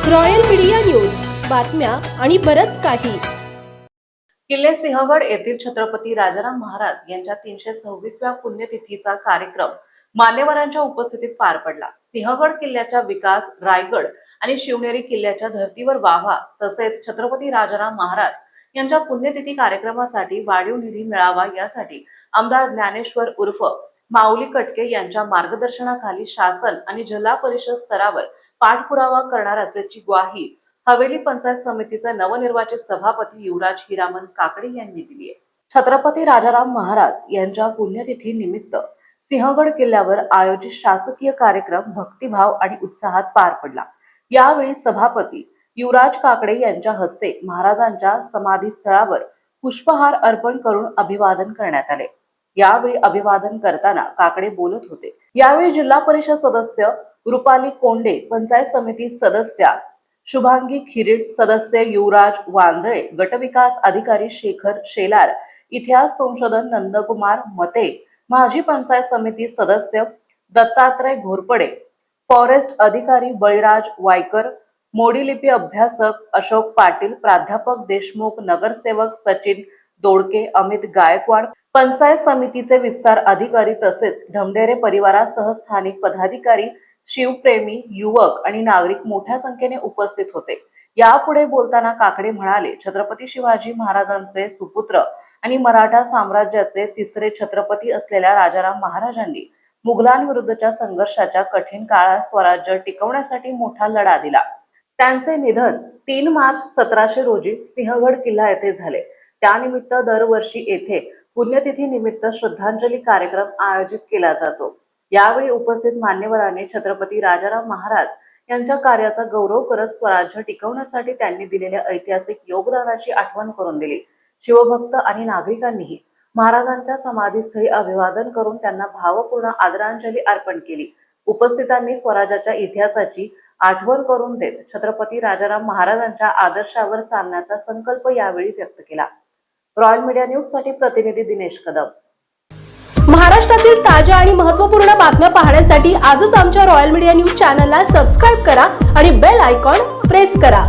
Royal media news, बातम्या आणि बरच काही. किल्ले सिंहगड येथील छत्रपती राजाराम महाराज यांच्या 326व्या पुण्यतिथीचा कार्यक्रम मान्यवरांच्या उपस्थितीत पार पडला. सिंहगड किल्ल्याचा विकास रायगड आणि शिवनेरी किल्ल्याच्या धर्तीवर व्हावा, तसेच छत्रपती राजाराम महाराज यांच्या पुण्यतिथी कार्यक्रमासाठी वाढीव निधी मिळावा यासाठी आमदार ज्ञानेश्वर उर्फ माऊली कटके यांच्या मार्गदर्शनाखाली शासन आणि जिल्हा परिषद स्तरावर पाठपुरावा करणार असल्याची ग्वाही हवेली पंचायत समितीचे नवनिर्वाचित सभापती युवराज हिरामन काकडे यांनी दिली आहे. छत्रपती राजाराम महाराज यांच्या पुण्यतिथी निमित्त सिंहगड किल्ल्यावर आयोजित शासकीय कार्यक्रम भक्तिभाव आणि उत्साहात पार पडला. यावेळी सभापती युवराज काकडे यांच्या हस्ते महाराजांच्या समाधी स्थळावर पुष्पहार अर्पण करून अभिवादन करण्यात आले. यावेळी अभिवादन करताना काकडे बोलत होते. यावेळी जिल्हा परिषद सदस्य रुपाली कोंडे, पंचायत समिती सदस्या शुभांगी खिरीड, सदस्य युवराज वांजळे, गटविकास अधिकारी शेखर शेलार, इतिहास संशोधन नंदकुमार मते, माजी पंचायत समिती सदस्य दत्तात्रय घोरपडे, फॉरेस्ट अधिकारी बळीराज वायकर, मोडीलिपी अभ्यासक अशोक पाटील, प्राध्यापक देशमुख, नगरसेवक सचिन दोडके, अमित गायकवाड, पंचायत समितीचे विस्तार अधिकारी तसेच ढमढेरे परिवारासह स्थानिक पदाधिकारी, शिवप्रेमी, युवक आणि नागरिक मोठ्या संख्येने उपस्थित होते. यापुढे बोलताना काकडे म्हणाले, छत्रपती शिवाजी महाराजांचे सुपुत्र आणि मराठा साम्राज्याचे तिसरे छत्रपती असलेल्या राजाराम महाराजांनी मुघलांविरुद्धच्या संघर्षाच्या कठीण काळात स्वराज्य टिकवण्यासाठी मोठा लढा दिला. त्यांचे निधन 3 मार्च 1700 रोजी सिंहगड किल्ला येथे झाले. त्यानिमित्त दरवर्षी येथे पुण्यतिथी निमित्त श्रद्धांजली कार्यक्रम आयोजित केला जातो. यावेळी उपस्थित मान्यवरांनी छत्रपती राजाराम महाराज यांच्या कार्याचा गौरव करत स्वराज्य टिकवण्यासाठी त्यांनी दिलेल्या ऐतिहासिक योगदानाची आठवण करून दिली. शिवभक्त आणि नागरिकांनीही महाराजांच्या समाधीस्थळी अभिवादन करून त्यांना भावपूर्ण आदरांजली अर्पण केली. उपस्थितांनी स्वराज्याच्या इतिहासाची आठवण करून देत छत्रपती राजाराम महाराजांच्या आदर्शावर चालण्याचा संकल्प यावेळी व्यक्त केला. रॉयल मीडिया न्यूज साठी प्रतिनिधी दिनेश कदम. महाराष्ट्रातील ताज्या आणि महत्त्वपूर्ण बातम्या पाहण्यासाठी आजच आमच्या रॉयल मीडिया न्यूज चॅनलला सबस्क्राईब करा आणि बेल आयकॉन प्रेस करा.